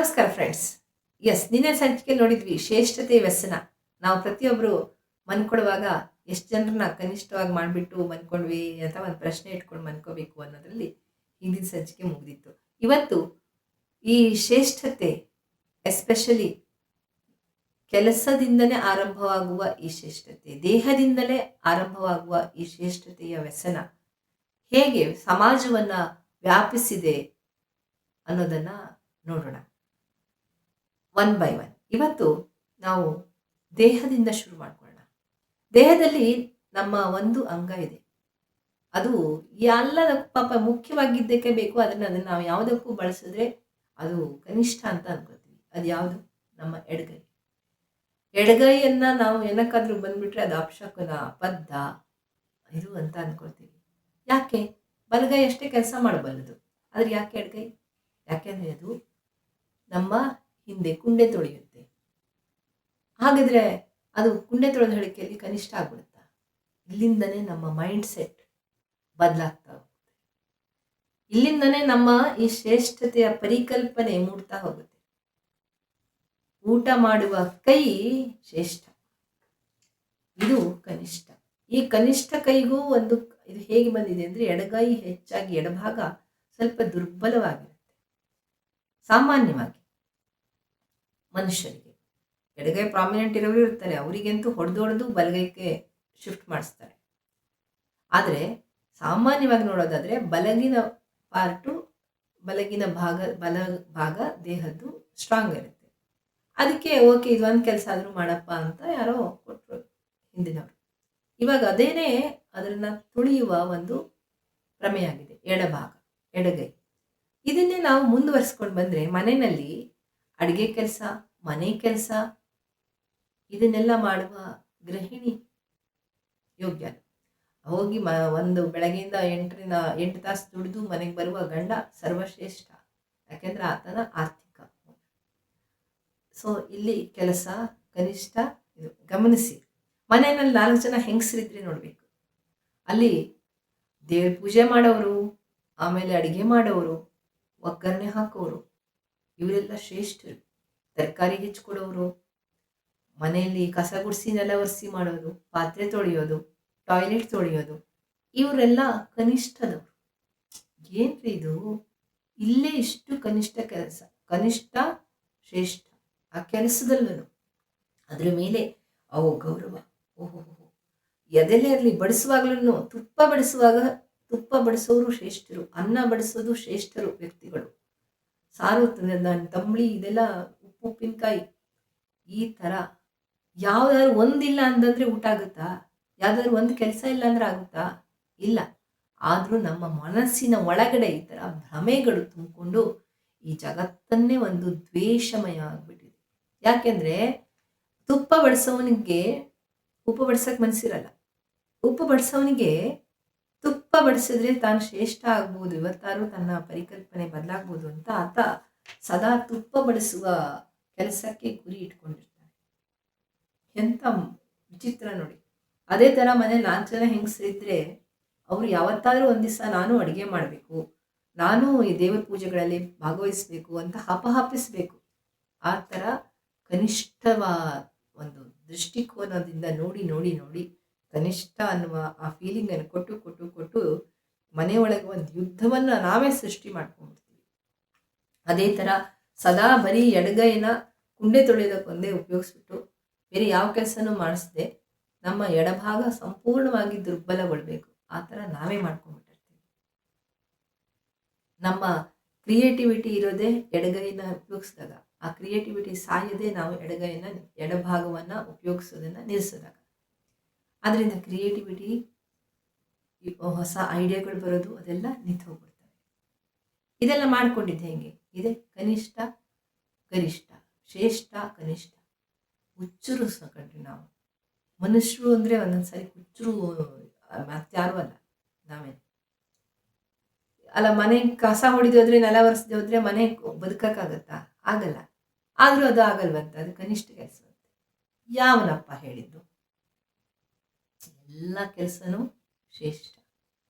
ನಮಸ್ಕಾರ ಫ್ರೆಂಡ್ಸ್. ನಿನ್ನೆ ಸಂಚಿಕೆ ನೋಡಿದ್ವಿ ಶ್ರೇಷ್ಠತೆ ವ್ಯಸನ. ನಾವು ಪ್ರತಿಯೊಬ್ಬರು ಮನ್ಕೊಡುವಾಗ ಎಷ್ಟು ಜನರನ್ನ ಕನಿಷ್ಠವಾಗಿ ಮಾಡಿಬಿಟ್ಟು ಮನ್ಕೊಂಡ್ವಿ ಅಂತ ಒಂದು ಪ್ರಶ್ನೆ ಇಟ್ಕೊಂಡು ಮನ್ಕೋಬೇಕು ಅನ್ನೋದ್ರಲ್ಲಿ ಹಿಂದಿನ ಸಂಚಿಕೆ ಮುಗಿದಿತ್ತು. ಇವತ್ತು ಈ ಶ್ರೇಷ್ಠತೆ ಎಸ್ಪೆಷಲಿ ಕೆಲಸದಿಂದಲೇ ಆರಂಭವಾಗುವ ಈ ಶ್ರೇಷ್ಠತೆ, ದೇಹದಿಂದಲೇ ಆರಂಭವಾಗುವ ಈ ಶ್ರೇಷ್ಠತೆಯ ವ್ಯಸನ ಹೇಗೆ ಸಮಾಜವನ್ನ ವ್ಯಾಪಿಸಿದೆ ಅನ್ನೋದನ್ನ ನೋಡೋಣ ಒನ್ ಬೈ ಒನ್. ಇವತ್ತು ನಾವು ದೇಹದಿಂದ ಶುರು ಮಾಡ್ಕೊಳ್ಳೋಣ. ದೇಹದಲ್ಲಿ ನಮ್ಮ ಒಂದು ಅಂಗ ಇದೆ, ಅದು ಎಲ್ಲದಕ್ಕೂ ಪಾಪ ಮುಖ್ಯವಾಗಿದ್ದಕ್ಕೆ ಬೇಕು. ಅದನ್ನ ನಾವು ಯಾವುದಕ್ಕೂ ಬಳಸಿದ್ರೆ ಅದು ಕನಿಷ್ಠ ಅಂತ ಅನ್ಕೋತೀವಿ. ಅದು ಯಾವುದು? ನಮ್ಮ ಎಡಗೈ. ಎಡಗೈಯನ್ನ ನಾವು ಏನಕ್ಕಾದ್ರೂ ಬಂದ್ಬಿಟ್ರೆ ಅದು ಅಪಶಕುನ, ಅಬದ್ಧ ಇದು ಅಂತ ಅನ್ಕೊಳ್ತೀವಿ. ಯಾಕೆ? ಬಲಗೈ ಅಷ್ಟೇ ಕೆಲಸ ಮಾಡಬಲ್ಲದು, ಆದ್ರೆ ಯಾಕೆ ಎಡಗೈ? ಯಾಕೆಂದ್ರೆ ಅದು ನಮ್ಮ ಹಿಂದೆ ಕುಂಡೆ ತೊಳೆಯುತ್ತೆ. ಹಾಗಿದ್ರೆ ಅದು ಕುಂಡೆ ತೊಳೆದ ಹೇಳಿಕೆಯಲ್ಲಿ ಕನಿಷ್ಠ ಆಗ್ಬಿಡುತ್ತಾ? ಇಲ್ಲಿಂದನೇ ನಮ್ಮ ಮೈಂಡ್ ಸೆಟ್ ಬದಲಾಗ್ತಾ ಹೋಗುತ್ತೆ. ಇಲ್ಲಿಂದನೇ ನಮ್ಮ ಈ ಶ್ರೇಷ್ಠತೆಯ ಪರಿಕಲ್ಪನೆ ಮೂಡ್ತಾ ಹೋಗುತ್ತೆ. ಊಟ ಮಾಡುವ ಕೈ ಶ್ರೇಷ್ಠ, ಇದು ಕನಿಷ್ಠ. ಈ ಕನಿಷ್ಠ ಕೈಗೂ ಒಂದು ಇದು ಹೇಗೆ ಬಂದಿದೆ ಅಂದ್ರೆ, ಎಡಗೈ ಹೆಚ್ಚಾಗಿ ಎಡಭಾಗ ಸ್ವಲ್ಪ ದುರ್ಬಲವಾಗಿರುತ್ತೆ. ಸಾಮಾನ್ಯವಾಗಿ ಮನುಷ್ಯರಿಗೆ ಎಡಗೈ ಪ್ರಾಮಿನೆಂಟ್ ಇರೋರು ಇರ್ತಾರೆ, ಅವರಿಗಂತೂ ಹೊಡೆದೊಡೆದು ಬಲಗೈಗೆ ಶಿಫ್ಟ್ ಮಾಡಿಸ್ತಾರೆ. ಆದರೆ ಸಾಮಾನ್ಯವಾಗಿ ನೋಡೋದಾದ್ರೆ ಬಲಗಿನ ಪಾರ್ಟು, ಬಲ ಭಾಗ ದೇಹದ್ದು ಸ್ಟ್ರಾಂಗ್ ಇರುತ್ತೆ. ಅದಕ್ಕೆ ಓಕೆ, ಇದೊಂದು ಕೆಲಸ ಆದರೂ ಮಾಡಪ್ಪ ಅಂತ ಯಾರೋ ಕೊಟ್ಟರು ಹಿಂದಿನವರು. ಇವಾಗ ಅದೇನೇ ಅದನ್ನ ತುಳಿಯುವ ಒಂದು ಪ್ರಮೇಯ ಆಗಿದೆ ಎಡಭಾಗ, ಎಡಗೈ. ಇದನ್ನೇ ನಾವು ಮುಂದುವರಿಸ್ಕೊಂಡು ಬಂದರೆ ಮನೆಯಲ್ಲಿ ಅಡುಗೆ ಕೆಲಸ, ಮನೆ ಕೆಲಸ ಇದನ್ನೆಲ್ಲ ಮಾಡುವ ಗೃಹಿಣಿ ಯೋಗ್ಯ. ಹೋಗಿ ಒಂದು ಬೆಳಗ್ಗೆಯಿಂದ 8 ತಾಸು ದುಡಿದು ಮನೆಗೆ ಬರುವ ಗಂಡ ಸರ್ವಶ್ರೇಷ್ಠ, ಯಾಕೆಂದ್ರೆ ಆತನ ಆರ್ಥಿಕ. ಸೊ ಇಲ್ಲಿ ಕೆಲಸ ಕನಿಷ್ಠ. ಇದು ಗಮನಿಸಿ, ಮನೆಯಲ್ಲಿ 4 ಜನ ಹೆಂಗಸರಿದ್ರೆ ನೋಡ್ಬೇಕು, ಅಲ್ಲಿ ದೇವ್ರ ಪೂಜೆ ಮಾಡೋರು, ಆಮೇಲೆ ಅಡುಗೆ ಮಾಡೋರು, ಒಗ್ಗರಣೆ ಹಾಕೋರು, ಇವರೆಲ್ಲ ಶ್ರೇಷ್ಠರು. ತರಕಾರಿ ಹೆಚ್ಚಿಕೊಡೋರು, ಮನೆಯಲ್ಲಿ ಕಸ ಗುಡಿಸಿ ನೆಲ ಒರೆಸಿ ಮಾಡೋದು, ಪಾತ್ರೆ ತೊಳೆಯೋದು, ಟಾಯ್ಲೆಟ್ ತೊಳೆಯೋದು, ಇವರೆಲ್ಲ ಕನಿಷ್ಠದವರು. ಏನ್ರಿ ಇದು? ಇಲ್ಲೇ ಇಷ್ಟು ಕನಿಷ್ಠ ಕೆಲಸ, ಕನಿಷ್ಠ ಶ್ರೇಷ್ಠ. ಆ ಕೆಲಸದಲ್ಲೂ ಅದ್ರ ಮೇಲೆ ಅವು ಗೌರವ. ಓಹೋ, ಎದೆಲೆ ಇರಲಿ, ಬಡಿಸುವಾಗ್ಲೂ ತುಪ್ಪ ಬಡಿಸೋರು ಶ್ರೇಷ್ಠರು, ಅನ್ನ ಬಡಿಸೋದು ಶ್ರೇಷ್ಠರು ವ್ಯಕ್ತಿಗಳು. ಸಾರು, ತಂಬಳಿ, ಇದೆಲ್ಲ ಉಪ್ಪಿನಕಾಯಿ, ಈ ಥರ ಯಾವ್ದಾದ್ರು ಒಂದಿಲ್ಲ ಅಂತಂದ್ರೆ ಊಟ ಆಗುತ್ತಾ? ಯಾವ್ದಾದ್ರು ಒಂದು ಕೆಲಸ ಇಲ್ಲ ಅಂದ್ರೆ ಆಗುತ್ತಾ? ಇಲ್ಲ. ಆದರೂ ನಮ್ಮ ಮನಸ್ಸಿನ ಒಳಗಡೆ ಈ ಥರ ಭ್ರಮೆಗಳು ತುಂಬಿಕೊಂಡು ಈ ಜಗತ್ತನ್ನೇ ಒಂದು ದ್ವೇಷಮಯ ಆಗ್ಬಿಟ್ಟಿದೆ. ಯಾಕೆಂದ್ರೆ ತುಪ್ಪ ಬಡಿಸೋವನಿಗೆ ಉಪ್ಪು ಬಡಿಸೋಕೆ ಮನಸ್ಸಿರಲ್ಲ. ಉಪ್ಪು ಬಡಿಸೋವನಿಗೆ ತುಪ್ಪ ಬಡಿಸಿದ್ರೆ ತಾನು ಶ್ರೇಷ್ಠ ಆಗ್ಬೋದು, ಇವತ್ತಾರು ತನ್ನ ಪರಿಕಲ್ಪನೆ ಬದಲಾಗ್ಬೋದು ಅಂತ ಆತ ಸದಾ ತುಪ್ಪ ಬಡಿಸುವ ಕೆಲಸಕ್ಕೆ ಗುರಿ ಇಟ್ಕೊಂಡಿರ್ತಾನೆ. ಎಂಥ ವಿಚಿತ್ರ ನೋಡಿ. ಅದೇ ಥರ ಮನೆ 4 ಜನ ಹೆಂಗಸರಿದ್ರೆ ಅವರು ಯಾವತ್ತಾದ್ರೂ ಒಂದು ದಿವಸ ನಾನು ಅಡುಗೆ ಮಾಡಬೇಕು, ನಾನು ಈ ದೇವರ ಪೂಜೆಗಳಲ್ಲಿ ಭಾಗವಹಿಸಬೇಕು ಅಂತ ಹಪಹಪಿಸ್ಬೇಕು. ಆ ಥರ ಕನಿಷ್ಠವಾದ ಒಂದು ದೃಷ್ಟಿಕೋನದಿಂದ ನೋಡಿ ನೋಡಿ ನೋಡಿ ಕನಿಷ್ಠ ಅನ್ನುವ ಆ ಫೀಲಿಂಗನ್ನು ಕೊಟ್ಟು ಮನೆಯೊಳಗೆ ಒಂದು ಯುದ್ಧವನ್ನು ನಾವೇ ಸೃಷ್ಟಿ ಮಾಡ್ಕೊಂಡ್ಬಿಡ್ತೀವಿ. ಅದೇ ಥರ ಸದಾ ಬರೀ ಎಡಗೈನ ಕುಂಡೆ ತೊಳೆಯೋದಕ್ಕೊಂದೇ ಉಪಯೋಗಿಸ್ಬಿಟ್ಟು ಬೇರೆ ಯಾವ ಕೆಲಸನೂ ಮಾಡಿಸದೆ ನಮ್ಮ ಎಡಭಾಗ ಸಂಪೂರ್ಣವಾಗಿ ದುರ್ಬಲಗೊಳ್ಬೇಕು, ಆ ಥರ ನಾವೇ ಮಾಡ್ಕೊಂಡ್ಬಿಟ್ಟಿರ್ತೀವಿ. ನಮ್ಮ ಕ್ರಿಯೇಟಿವಿಟಿ ಇರೋದೇ ಎಡಗೈನ ಉಪಯೋಗಿಸಿದಾಗ, ಆ ಕ್ರಿಯೇಟಿವಿಟಿ ಸಾಯದೆ ನಾವು ಎಡಭಾಗವನ್ನ ಉಪಯೋಗಿಸೋದನ್ನ ನಿಲ್ಲಿಸಿದಾಗ. ಅದರಿಂದ ಕ್ರಿಯೇಟಿವಿಟಿ, ಹೊಸ ಐಡಿಯಾಗಳು ಬರೋದು ಅದೆಲ್ಲ ನಿಂತು ಹೋಗ್ಬಿಡ್ತವೆ. ಇದೆಲ್ಲ ಮಾಡ್ಕೊಂಡಿದ್ದೆ ಹೆಂಗೆ ಇದೆ? ಕನಿಷ್ಠ ಗರಿಷ್ಠ, ಶ್ರೇಷ್ಠ ಕನಿಷ್ಠ. ಹುಚ್ಚರು ಕಂಡ್ರಿ ನಾವು ಮನುಷ್ಯರು ಅಂದ್ರೆ ಒಂದೊಂದ್ಸರಿ ಹುಚ್ಚರು, ಮತ್ತಾರು ಅಲ್ಲ ನಾವೇ ಅಲ್ಲ. ಮನೆ ಕಸ ಹೊಡಿದು ಹೋದ್ರೆ, ನೆಲ ಒರೆಸದೆ ಹೋದ್ರೆ ಮನೆ ಬದುಕಕ್ಕಾಗತ್ತಾ? ಆಗಲ್ಲ. ಆದ್ರೂ ಅದು ಆಗಲ್ವಂತ, ಅದು ಕನಿಷ್ಠ ಕೆಲಸ. ಯಾವನಪ್ಪ ಹೇಳಿದ್ದು? ಎಲ್ಲ ಕೆಲಸನೂ ಶ್ರೇಷ್ಠ.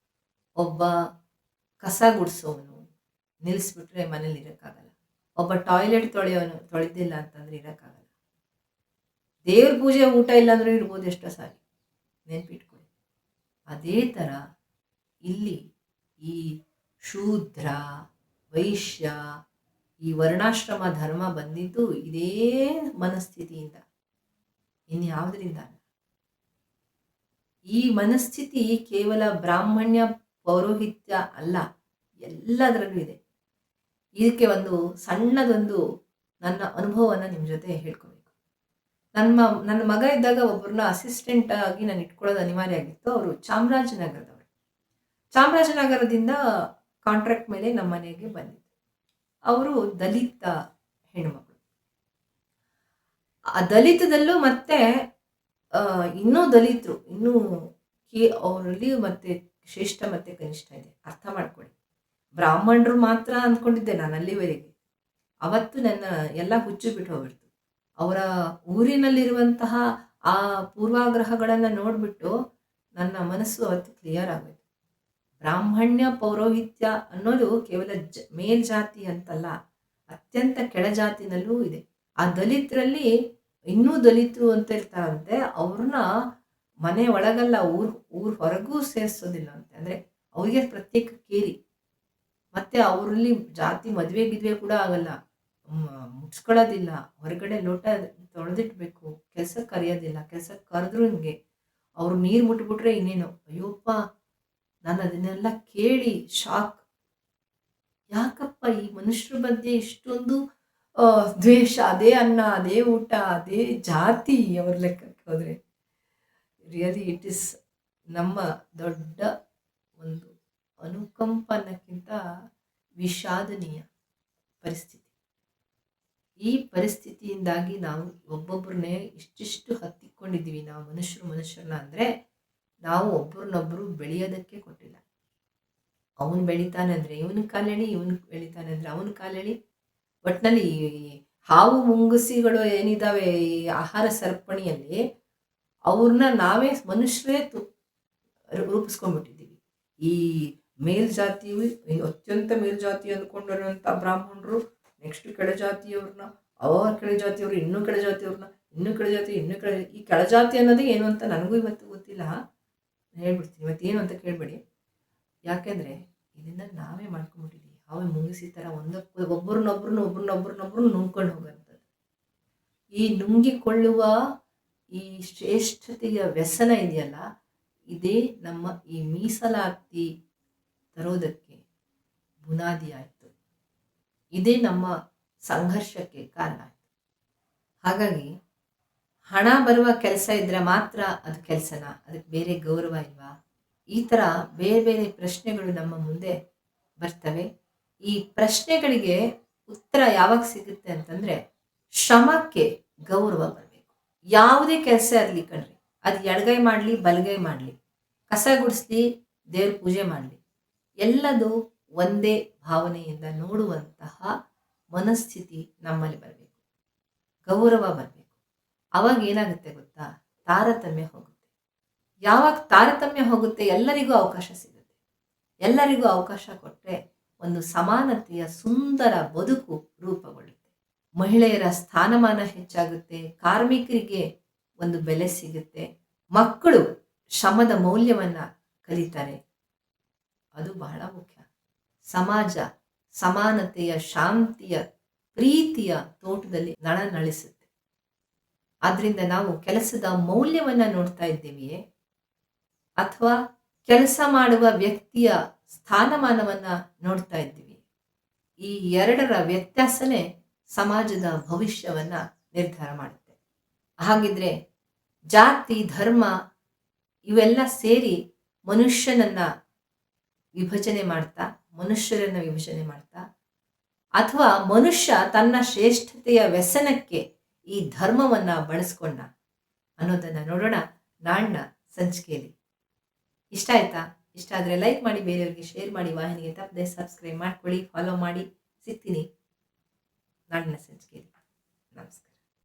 ಒಬ್ಬ ಕಸ ಗುಡಿಸೋನು ನಿಲ್ಲಿಸ್ಬಿಟ್ರೆ ಮನೇಲಿ ಇರೋಕ್ಕಾಗಲ್ಲ. ಒಬ್ಬ ಟಾಯ್ಲೆಟ್ ತೊಳೆದಿಲ್ಲ ಅಂತಂದ್ರೆ ಇರೋಕ್ಕಾಗಲ್ಲ. ದೇವ್ರ ಪೂಜೆ ಊಟ ಇಲ್ಲ ಅಂದ್ರೂ ಇರ್ಬೋದು ಎಷ್ಟೋ ಸಾರಿ, ನೆನ್ಪಿಟ್ಕೊಳ್ಳಿ. ಅದೇ ಥರ ಇಲ್ಲಿ ಈ ಶೂದ್ರ, ವೈಶ್ಯ, ಈ ವರ್ಣಾಶ್ರಮ ಧರ್ಮ ಬಂದಿದ್ದು ಇದೇ ಮನಸ್ಥಿತಿಯಿಂದ, ಇನ್ಯಾವುದರಿಂದ ಅಲ್ಲ. ಈ ಮನಸ್ಥಿತಿ ಕೇವಲ ಬ್ರಾಹ್ಮಣ್ಯ ಪೌರೋಹಿತ್ಯ ಅಲ್ಲ, ಎಲ್ಲದರಲ್ಲೂ ಇದೆ. ಇದಕ್ಕೆ ಒಂದು ಸಣ್ಣದೊಂದು ನನ್ನ ಅನುಭವವನ್ನು ನಿಮ್ಮ ಜೊತೆ ಹೇಳ್ಕೊಬೇಕು. ನನ್ನ ಮಗ ಇದ್ದಾಗ ಒಬ್ಬರನ್ನ ಅಸಿಸ್ಟೆಂಟ್ ಆಗಿ ನಾನು ಇಟ್ಕೊಳ್ಳೋದು ಅನಿವಾರ್ಯ ಆಗಿತ್ತು. ಅವರು ಚಾಮರಾಜನಗರದವರು. ಚಾಮರಾಜನಗರದಿಂದ ಕಾಂಟ್ರಾಕ್ಟ್ ಮೇಲೆ ನಮ್ಮ ಮನೆಗೆ ಬಂದಿದ್ದು. ಅವರು ದಲಿತ ಹೆಣ್ಮಕ್ಳು. ಆ ದಲಿತದಲ್ಲೂ ಮತ್ತೆ ಇನ್ನೂ ದಲಿತರು, ಇನ್ನೂ ಅವರಲ್ಲಿ ಮತ್ತೆ ಶ್ರೇಷ್ಠ ಮತ್ತೆ ಕನಿಷ್ಠ ಇದೆ, ಅರ್ಥ ಮಾಡ್ಕೊಳ್ಳಿ. ಬ್ರಾಹ್ಮಣರು ಮಾತ್ರ ಅಂದ್ಕೊಂಡಿದ್ದೆ ನಾನು ಅಲ್ಲಿವರೆಗೆ. ಅವತ್ತು ನನ್ನ ಎಲ್ಲ ಹುಚ್ಚು ಬಿಟ್ಟು ಹೋಗ್ಬಿಡ್ತು. ಅವರ ಊರಿನಲ್ಲಿರುವಂತಹ ಆ ಪೂರ್ವಾಗ್ರಹಗಳನ್ನು ನೋಡಿಬಿಟ್ಟು ನನ್ನ ಮನಸ್ಸು ಅವತ್ತು ಕ್ಲಿಯರ್ ಆಗೋಯ್ತು. ಬ್ರಾಹ್ಮಣ್ಯ ಪೌರೋಹಿತ್ಯ ಅನ್ನೋದು ಕೇವಲ ಮೇಲ್ಜಾತಿ ಅಂತಲ್ಲ, ಅತ್ಯಂತ ಕೆಳಜಾತಿನಲ್ಲೂ ಇದೆ. ಆ ದಲಿತರಲ್ಲಿ ಇನ್ನೂ ದಲಿತರು ಅಂತ ಇರ್ತಾರಂತೆ, ಅವ್ರನ್ನ ಮನೆ ಒಳಗಲ್ಲ ಊರ್ ಹೊರಗೂ ಸೇರಿಸೋದಿಲ್ಲ ಅಂತೆ. ಅಂದರೆ ಅವ್ರಿಗೆ ಪ್ರತ್ಯೇಕ ಕೇರಿ. ಮತ್ತೆ ಅವರಲ್ಲಿ ಜಾತಿ ಮದುವೆ ಗಿದ್ವೆ ಕೂಡ ಆಗಲ್ಲ, ಮುಚ್ಕೊಳ್ಳೋದಿಲ್ಲ, ಹೊರಗಡೆ ಲೋಟ ತೊಳೆದಿಟ್ಬೇಕು, ಕೆಲ್ಸಕ್ಕೆ ಕರೆಯೋದಿಲ್ಲ, ಕೆಲ್ಸಕ್ಕೆ ಕರೆದ್ರು ಹಿಂಗೆ. ಅವ್ರು ನೀರು ಮುಟ್ಬಿಟ್ರೆ ಇನ್ನೇನು, ಅಯ್ಯೋಪ್ಪ, ನಾನು ಅದನ್ನೆಲ್ಲ ಕೇಳಿ ಶಾಕ್. ಯಾಕಪ್ಪ ಈ ಮನುಷ್ಯರ ಮಧ್ಯೆ ಇಷ್ಟೊಂದು ದ್ವೇಷ, ಅದೇ ಅನ್ನ, ಅದೇ ಊಟ, ಅದೇ ಜಾತಿ ಅವ್ರ ಲೆಕ್ಕಕ್ಕೆ ಹೋದರೆ. ರಿಯಲಿ ಇಟ್ ಇಸ್ ನಮ್ಮ ದೊಡ್ಡ ಒಂದು ಅನುಕಂಪ ಅನ್ನೋಕ್ಕಿಂತ ವಿಷಾದನೀಯ ಪರಿಸ್ಥಿತಿ. ಈ ಪರಿಸ್ಥಿತಿಯಿಂದಾಗಿ ನಾವು ಒಬ್ಬೊಬ್ಬರನ್ನೇ ಇಷ್ಟಿಷ್ಟು ಹತ್ತಿಕೊಂಡಿದ್ದೀವಿ. ನಾವು ಮನುಷ್ಯರನ್ನ ಅಂದರೆ ನಾವು ಒಬ್ಬರನ್ನೊಬ್ಬರು ಬೆಳೆಯೋದಕ್ಕೆ ಕೊಟ್ಟಿಲ್ಲ. ಅವನು ಬೆಳಿತಾನೆ ಅಂದರೆ ಇವನ ಕಾಲೆಳಿ, ಇವನು ಬೆಳಿತಾನೆ ಅಂದರೆ ಅವನ ಕಾಲೆಳಿ. ಒಟ್ಟಿನಲ್ಲಿ ಹಾವು ಮುಂಗುಸಿಗಳು ಏನಿದ್ದಾವೆ ಈ ಆಹಾರ ಸರಪಣಿಯಲ್ಲಿ, ಅವ್ರನ್ನ ನಾವೇ ಮನುಷ್ಯರೇ ರೂಪಿಸ್ಕೊಂಡ್ಬಿಟ್ಟಿದ್ದೀವಿ. ಈ ಮೇಲ್ಜಾತಿ, ಅತ್ಯಂತ ಮೇಲ್ಜಾತಿ ಅಂದ್ಕೊಂಡಿರುವಂಥ ಬ್ರಾಹ್ಮಣರು, ನೆಕ್ಸ್ಟ್ ಕೆಳಜಾತಿಯವ್ರನ್ನ, ಅವ್ರ ಕೆಳಜಾತಿಯವರು, ಇನ್ನೂ ಕೆಳಜಾತಿಯವ್ರನ್ನ, ಇನ್ನೂ ಕೆಳಜಾತಿ, ಈ ಕೆಳಜಾತಿ ಅನ್ನೋದೇ ಏನು ಅಂತ ನನಗೂ ಇವತ್ತು ಗೊತ್ತಿಲ್ಲ. ಹೇಳ್ಬಿಡ್ತೀನಿ, ಇವತ್ತೇನು ಅಂತ ಕೇಳಬೇಡಿ. ಯಾಕೆಂದರೆ ಇದನ್ನು ನಾವೇ ಮಾಡ್ಕೊಂಡ್ಬಿಟ್ಟಿದ್ದೀವಿ. ಹಾವು ಮುಂಗಿಸಿ ಥರ ಒಬ್ಬರನ್ನೊಬ್ರು ನುಂಗ್ಕೊಂಡು ಹೋಗೋಂಥದ್ದು. ಈ ನುಂಗಿಕೊಳ್ಳುವ ಈ ಶ್ರೇಷ್ಠತೆಯ ವ್ಯಸನ ಇದೆಯಲ್ಲ, ಇದೇ ನಮ್ಮ ಈ ಮೀಸಲಾತಿ ತರೋದಕ್ಕೆ ಬುನಾದಿ ಆಯಿತು. ಇದೇ ನಮ್ಮ ಸಂಘರ್ಷಕ್ಕೆ ಕಾರಣ ಆಯಿತು. ಹಾಗಾಗಿ ಹಣ ಬರುವ ಕೆಲಸ ಇದ್ದರೆ ಮಾತ್ರ ಅದು ಕೆಲಸನ, ಅದಕ್ಕೆ ಬೇರೆ ಗೌರವ ಇಲ್ವಾ? ಈ ಥರ ಬೇರೆ ಬೇರೆ ಪ್ರಶ್ನೆಗಳು ನಮ್ಮ ಮುಂದೆ ಬರ್ತವೆ. ಈ ಪ್ರಶ್ನೆಗಳಿಗೆ ಉತ್ತರ ಯಾವಾಗ ಸಿಗುತ್ತೆ ಅಂತಂದರೆ, ಶ್ರಮಕ್ಕೆ ಗೌರವ ಬರಬೇಕು. ಯಾವುದೇ ಕೆಲಸ ಇರಲಿ ಕಣ್ರಿ, ಅದು ಎಡಗೈ ಮಾಡಲಿ ಬಲಗೈ ಮಾಡಲಿ, ಕಸ ಗುಡಿಸ್ಲಿ, ದೇವ್ರ ಪೂಜೆ ಮಾಡಲಿ, ಎಲ್ಲದೂ ಒಂದೇ ಭಾವನೆಯಿಂದ ನೋಡುವಂತಹ ಮನಸ್ಥಿತಿ ನಮ್ಮಲ್ಲಿ ಬರಬೇಕು. ಗೌರವ ಬರಬೇಕು. ಅವಾಗ ಏನಾಗುತ್ತೆ ಗೊತ್ತಾ? ತಾರತಮ್ಯ ಹೋಗುತ್ತೆ. ಯಾವಾಗ ತಾರತಮ್ಯ ಹೋಗುತ್ತೆ, ಎಲ್ಲರಿಗೂ ಅವಕಾಶ ಸಿಗುತ್ತೆ. ಎಲ್ಲರಿಗೂ ಅವಕಾಶ ಕೊಟ್ಟರೆ ಒಂದು ಸಮಾನತೆಯ ಸುಂದರ ಬದುಕು ರೂಪುಗೊಳ್ಳುತ್ತೆ. ಮಹಿಳೆಯರ ಸ್ಥಾನಮಾನ ಹೆಚ್ಚಾಗುತ್ತೆ, ಕಾರ್ಮಿಕರಿಗೆ ಒಂದು ಬೆಲೆ ಸಿಗುತ್ತೆ, ಮಕ್ಕಳು ಶ್ರಮದ ಮೌಲ್ಯವನ್ನು ಕಲಿತಾರೆ. ಅದು ಬಹಳ ಮುಖ್ಯ. ಸಮಾಜ ಸಮಾನತೆಯ, ಶಾಂತಿಯ, ಪ್ರೀತಿಯ ತೋಟದಲ್ಲಿ ನಳನಳಿಸುತ್ತೆ. ಆದ್ದರಿಂದ ನಾವು ಕೆಲಸದ ಮೌಲ್ಯವನ್ನು ನೋಡ್ತಾ ಇದ್ದೀವಿಯೇ, ಅಥವಾ ಕೆಲಸ ಮಾಡುವ ವ್ಯಕ್ತಿಯ ಸ್ಥಾನಮಾನವನ್ನು ನೋಡ್ತಾ ಇದ್ದೀವಿ? ಈ ಎರಡರ ವ್ಯತ್ಯಾಸನೇ ಸಮಾಜದ ಭವಿಷ್ಯವನ್ನು ನಿರ್ಧಾರ ಮಾಡುತ್ತೆ. ಹಾಗಿದ್ರೆ ಜಾತಿ, ಧರ್ಮ ಇವೆಲ್ಲ ಸೇರಿ ಮನುಷ್ಯರನ್ನ ವಿಭಜನೆ ಮಾಡ್ತಾ, ಅಥವಾ ಮನುಷ್ಯ ತನ್ನ ಶ್ರೇಷ್ಠತೆಯ ವ್ಯಸನಕ್ಕೆ ಈ ಧರ್ಮವನ್ನು ಬಳಸ್ಕೊಂಡ ಅನ್ನೋದನ್ನು ನೋಡೋಣ ನಾಡಿನ ಸಂಚಿಕೆಯಲ್ಲಿ. ಇಷ್ಟ ಆಯ್ತಾ? ಇಷ್ಟ ಆದರೆ ಲೈಕ್ ಮಾಡಿ, ಬೇರೆಯವ್ರಿಗೆ ಶೇರ್ ಮಾಡಿ, ವಾಹಿನಿಗೆ ತಪ್ಪದೆ ಸಬ್ಸ್ಕ್ರೈಬ್ ಮಾಡ್ಕೊಳ್ಳಿ, ಫಾಲೋ ಮಾಡಿ. ಸಿಗ್ತೀನಿ ನಾಡಿನ ಸಂಚಿಕೆಯಲ್ಲಿ. ನಮಸ್ಕಾರ.